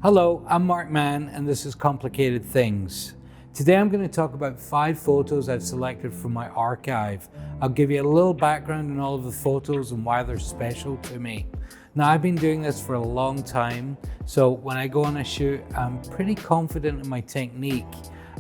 Hello, I'm Mark Mann, and this is Complicated Things. Today I'm going to talk about 5 photos I've selected from my archive. I'll give you a little background on all of the photos and why they're special to me. Now, I've been doing this for a long time, so when I go on a shoot, I'm pretty confident in my technique.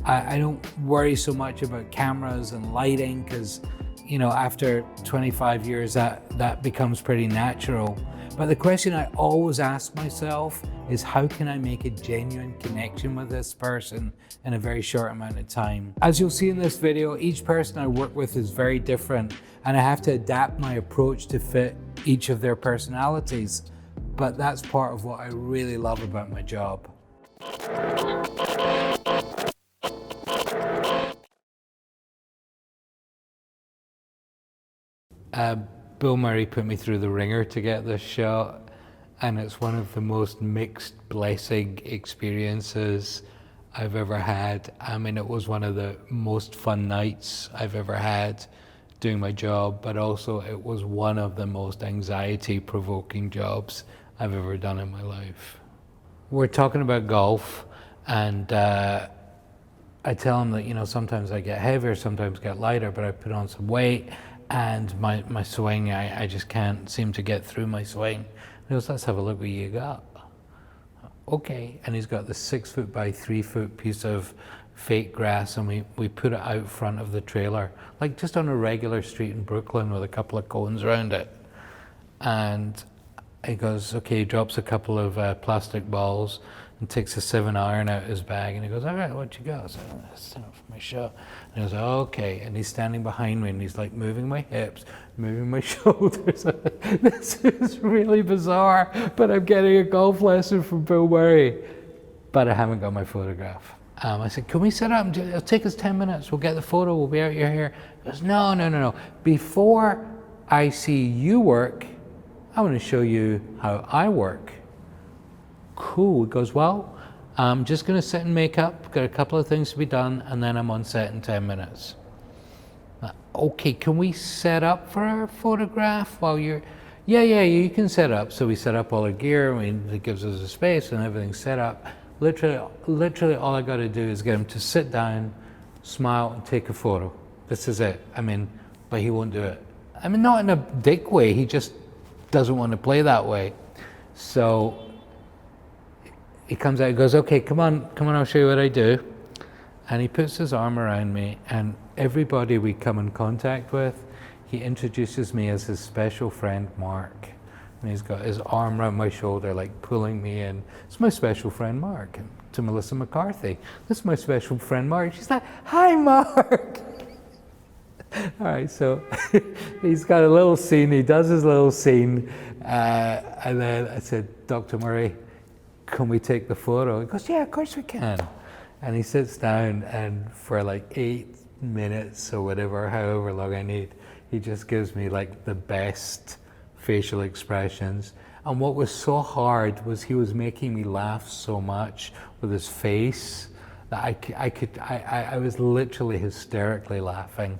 I don't worry so much about cameras and lighting because, after 25 years, that becomes pretty natural. But the question I always ask myself is, how can I make a genuine connection with this person in a very short amount of time? As you'll see in this video, each person I work with is very different, and I have to adapt my approach to fit each of their personalities. But that's part of what I really love about my job. Bill Murray put me through the ringer to get this shot, and it's one of the most mixed blessing experiences I've ever had. I mean, it was one of the most fun nights I've ever had doing my job, but also it was one of the most anxiety-provoking jobs I've ever done in my life. We're talking about golf, and I tell him that, sometimes I get heavier, sometimes get lighter, but I put on some weight. And my swing, I just can't seem to get through my swing. He goes, let's have a look what you got. Okay, and he's got this 6 foot by 3 foot piece of fake grass, and we put it out front of the trailer, like just on a regular street in Brooklyn with a couple of cones around it. And he goes, okay, he drops a couple of plastic balls and takes a 7-iron out of his bag, and he goes, all right, what you got? So that's enough for my shot. And he goes, okay, and he's standing behind me, and he's like moving my hips, moving my shoulders. This is really bizarre, but I'm getting a golf lesson from Bill Murray, but I haven't got my photograph. I said, can we set up? It'll take us 10 minutes. We'll get the photo. We'll be out your hair. He goes, no. Before I see you work, I want to show you how I work. Cool. He goes, well, I'm just going to sit and make up, got a couple of things to be done, and then I'm on set in 10 minutes. Okay, can we set up for our photograph while you're... Yeah, you can set up. So we set up all our gear, it gives us a space and everything's set up. Literally all I got to do is get him to sit down, smile, and take a photo. This is it. But he won't do it. Not in a dick way, he just doesn't want to play that way. So he comes out and goes, okay, come on, I'll show you what I do. And he puts his arm around me, and everybody we come in contact with, he introduces me as his special friend, Mark. And he's got his arm around my shoulder, like pulling me in. It's my special friend, Mark. And to Melissa McCarthy, this is my special friend, Mark. She's like, hi, Mark. All right, so he's got a little scene, he does his little scene, and then I said, Dr. Murray, can we take the photo? He goes, yeah, of course we can. And he sits down, and for like 8 minutes or whatever, however long I need, he just gives me like the best facial expressions. And what was so hard was he was making me laugh so much with his face that I was literally hysterically laughing.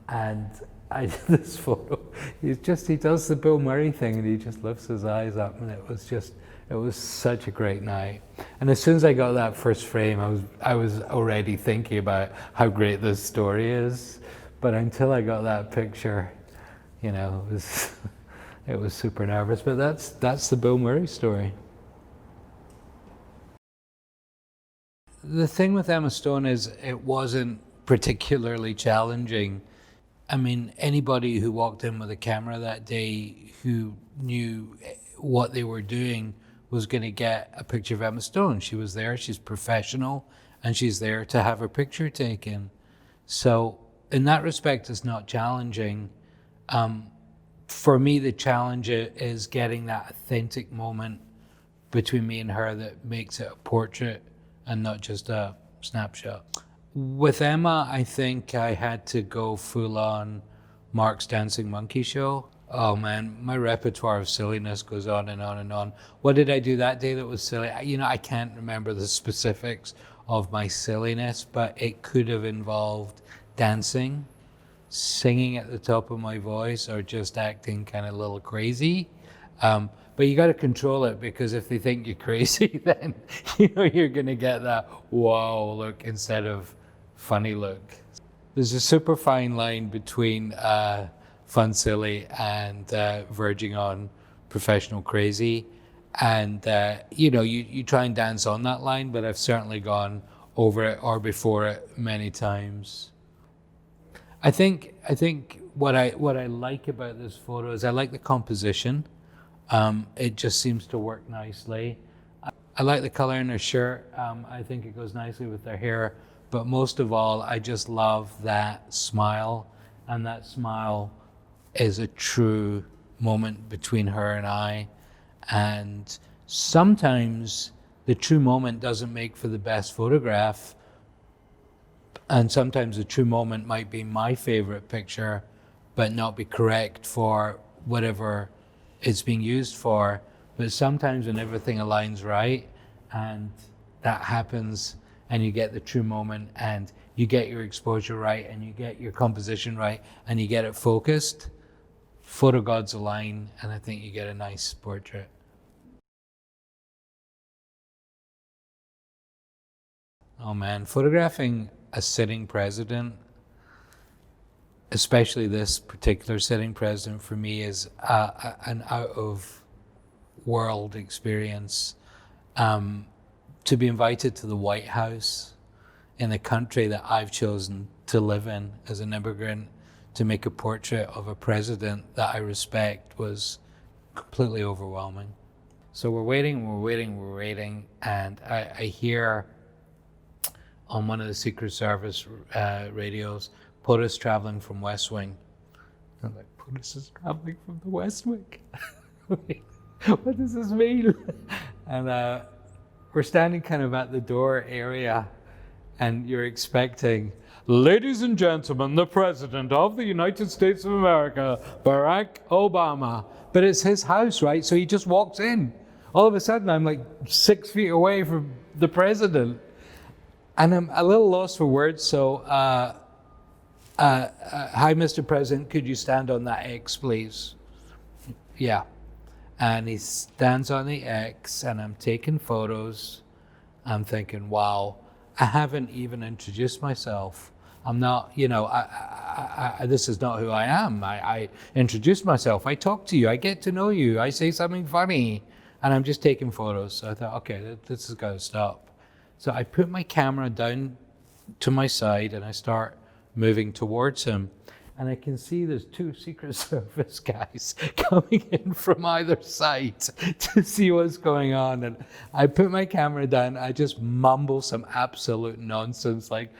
And I did this photo. He does the Bill Murray thing, and he just lifts his eyes up, and it was such a great night. And as soon as I got that first frame, I was already thinking about how great this story is. But until I got that picture, it was super nervous. But that's the Bill Murray story. The thing with Emma Stone is it wasn't particularly challenging. Anybody who walked in with a camera that day who knew what they were doing was going to get a picture of Emma Stone. She was there, she's professional, and she's there to have her picture taken. So in that respect, it's not challenging. For me, the challenge is getting that authentic moment between me and her that makes it a portrait and not just a snapshot. With Emma, I think I had to go full on Mark's Dancing Monkey show. Oh man, my repertoire of silliness goes on and on and on. What did I do that day that was silly? I can't remember the specifics of my silliness, but it could have involved dancing, singing at the top of my voice, or just acting kind of a little crazy. But But you got to control it, because if they think you're crazy, then you're going to get that wow look instead of funny look. There's a super fine line between fun silly and verging on professional crazy, and you try and dance on that line, but I've certainly gone over it or before it many times. I think what I like about this photo is I like the composition. It just seems to work nicely. I like the color in her shirt. I think it goes nicely with her hair. But most of all, I just love that smile. And that smile is a true moment between her and I. And sometimes the true moment doesn't make for the best photograph. And sometimes the true moment might be my favorite picture, but not be correct for whatever it's being used for. But sometimes when everything aligns right, and that happens, and you get the true moment, and you get your exposure right, and you get your composition right, and you get it focused, photo gods align, and I think you get a nice portrait. Oh man, photographing a sitting president, especially this particular sitting president, for me is an out of world experience. To be invited to the White House in the country that I've chosen to live in as an immigrant, to make a portrait of a president that I respect, was completely overwhelming. So we're waiting, and I hear on one of the Secret Service radios, POTUS traveling from West Wing. I'm like, POTUS is traveling from the West Wing? What does this mean? And we're standing kind of at the door area, and you're expecting, ladies and gentlemen, the President of the United States of America, Barack Obama. But it's his house, right? So he just walks in. All of a sudden, I'm like 6 feet away from the President. And I'm a little lost for words, so hi, Mr. President, could you stand on that X, please? Yeah. And he stands on the X, and I'm taking photos. I'm thinking, wow, I haven't even introduced myself. I'm not, this is not who I am. I introduce myself, I talk to you, I get to know you, I say something funny, and I'm just taking photos. So I thought, okay, this has got to stop. So I put my camera down to my side, and I start moving towards him. And I can see there's 2 Secret Service guys coming in from either side to see what's going on. And I put my camera down, I just mumble some absolute nonsense like,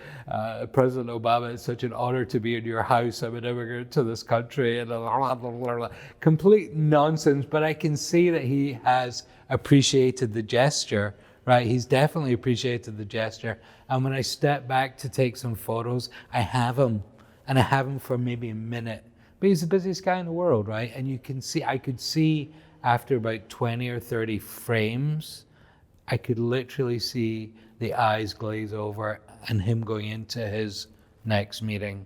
President Obama, it's such an honor to be in your house. I'm an immigrant to this country, and blah, blah, blah, blah. Complete nonsense, but I can see that he has appreciated the gesture. Right, he's definitely appreciated the gesture. And when I step back to take some photos, I have him, and I have him for maybe a minute. But he's the busiest guy in the world, right? And I could see after about 20 or 30 frames, I could literally see the eyes glaze over and him going into his next meeting.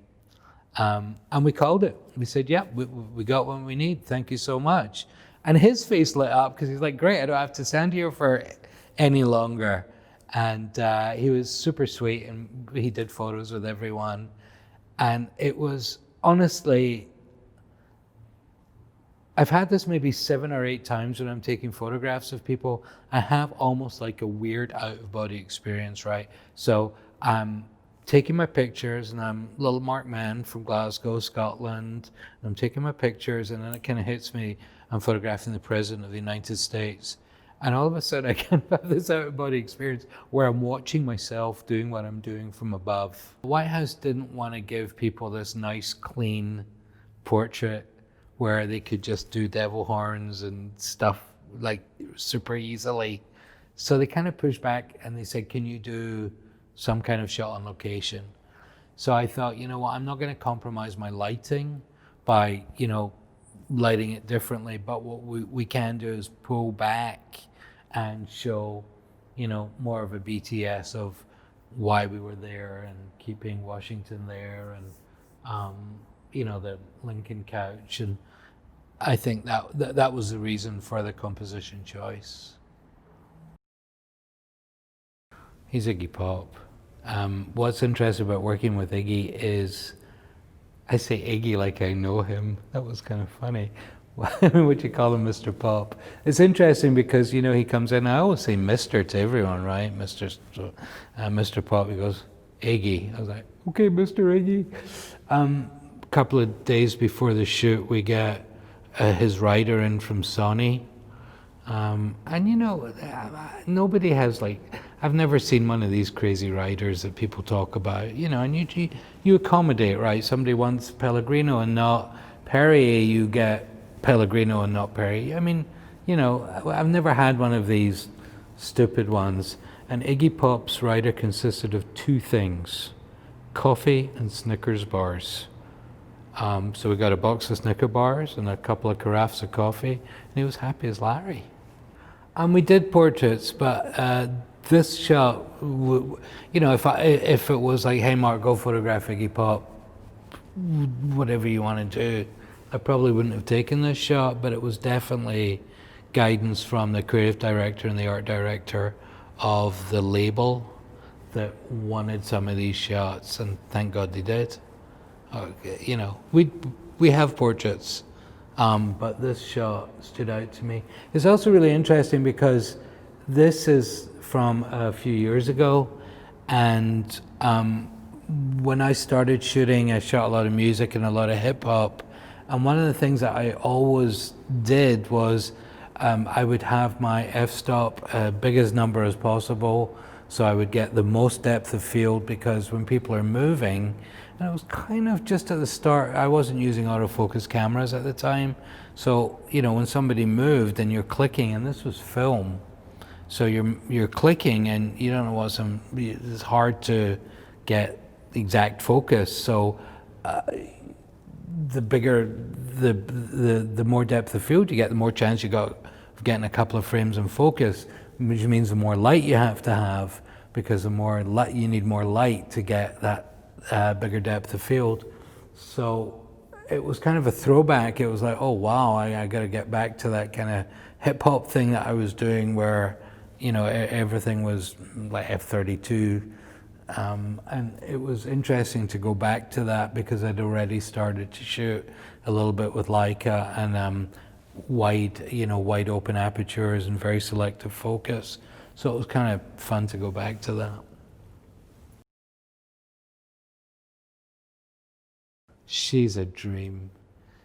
And we called it. We said, yeah, we got what we need. Thank you so much. And his face lit up, because he's like, great, I don't have to stand here for any longer. And he was super sweet, and he did photos with everyone. And it was, honestly, I've had this maybe 7 or 8 times when I'm taking photographs of people. I have almost like a weird out-of-body experience, right? So I'm taking my pictures, and I'm little Mark Mann from Glasgow, Scotland. And I'm taking my pictures, and then it kind of hits me. I'm photographing the President of the United States. And all of a sudden, I kind of have this out-of-body experience where I'm watching myself doing what I'm doing from above. The White House didn't want to give people this nice, clean portrait where they could just do devil horns and stuff like super easily. So they kind of pushed back, and they said, can you do some kind of shot on location? So I thought, you know what, I'm not going to compromise my lighting by, lighting it differently, but what we can do is pull back and show, more of a BTS of why we were there, and keeping Washington there, and, the Lincoln couch. And I think that was the reason for the composition choice. He's Iggy Pop. What's interesting about working with Iggy is I say Iggy like I know him. That was kind of funny. Would you call him Mr. Pop? It's interesting because he comes in. I always say Mr. to everyone, right? Mr. Pop. He goes Iggy. I was like, okay, Mr. Iggy. Couple of days before the shoot, we get his writer in from Sony. And nobody has I've never seen one of these crazy writers that people talk about, and you accommodate, right? Somebody wants Pellegrino and not Perrier, you get Pellegrino and not Perrier. I mean, I've never had one of these stupid ones. And Iggy Pop's writer consisted of two things: coffee and Snickers bars. So we got a box of Snicker bars and a couple of carafes of coffee, and he was happy as Larry. And we did portraits, but this shot, if it was like, hey Mark, go photograph Iggy Pop, whatever you want to do, I probably wouldn't have taken this shot, but it was definitely guidance from the creative director and the art director of the label that wanted some of these shots, and thank God they did. We have portraits, but this shot stood out to me. It's also really interesting because this is from a few years ago, and when I started shooting, I shot a lot of music and a lot of hip hop, and one of the things that I always did was I would have my f-stop biggest number as possible, so I would get the most depth of field, because when people are moving, and it was kind of just at the start, I wasn't using autofocus cameras at the time. So, when somebody moved and you're clicking, and this was film, so you're clicking and you don't know it's hard to get exact focus. So the bigger, the more depth of field you get, the more chance you got of getting a couple of frames in focus, which means the more light you have to have, because the more light, you need more light to get that bigger depth of field. So it was kind of a throwback. It was like, oh wow, I got to get back to that kind of hip hop thing that I was doing, where everything was like f32, and it was interesting to go back to that because I'd already started to shoot a little bit with Leica and wide open apertures and very selective focus. So it was kind of fun to go back to that. She's a dream.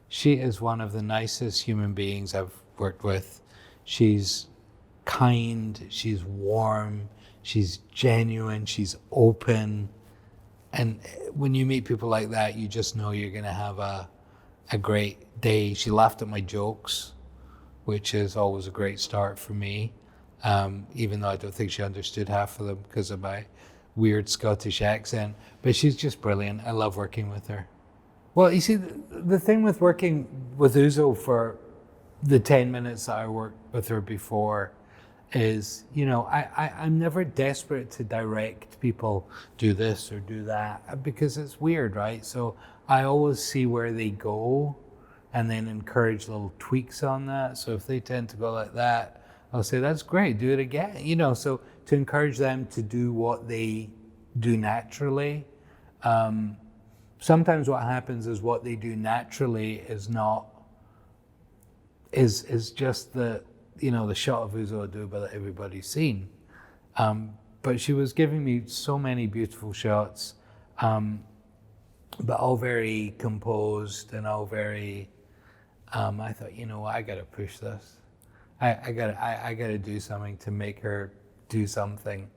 She is one of the nicest human beings I've worked with. She's kind, she's warm, she's genuine, she's open. And when you meet people like that, you just know you're going to have a great day. She laughed at my jokes, which is always a great start for me, even though I don't think she understood half of them because of my weird Scottish accent. But she's just brilliant. I love working with her. Well, you see, the thing with working with Uzo for the 10 minutes that I worked with her before is, I'm never desperate to direct people do this or do that, because it's weird, right? So I always see where they go and then encourage little tweaks on that. So if they tend to go like that, I'll say, that's great, do it again. So to encourage them to do what they do naturally. Sometimes what happens is what they do naturally is just the shot of Uzo Aduba that everybody's seen. But she was giving me so many beautiful shots, but all very composed and all very, I thought, I gotta push this. I gotta do something to make her do something.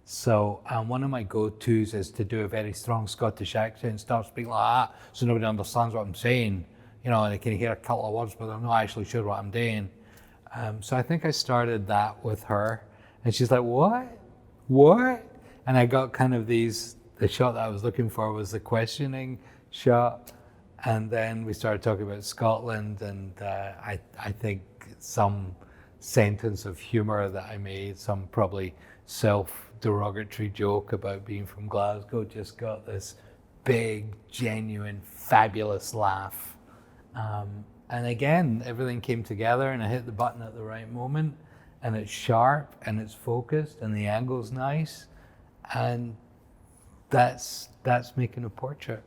So one of my go-tos is to do a very strong Scottish accent, start speaking like that, so nobody understands what I'm saying, and they can hear a couple of words, but I'm not actually sure what I'm doing. So I think I started that with her, and she's like, what? And I got kind of the shot that I was looking for was the questioning shot, and then we started talking about Scotland, and I think some sentence of humor that I made, some probably self-derogatory joke about being from Glasgow, just got this big, genuine, fabulous laugh. And again, everything came together and I hit the button at the right moment, and it's sharp and it's focused and the angle's nice, and that's making a portrait.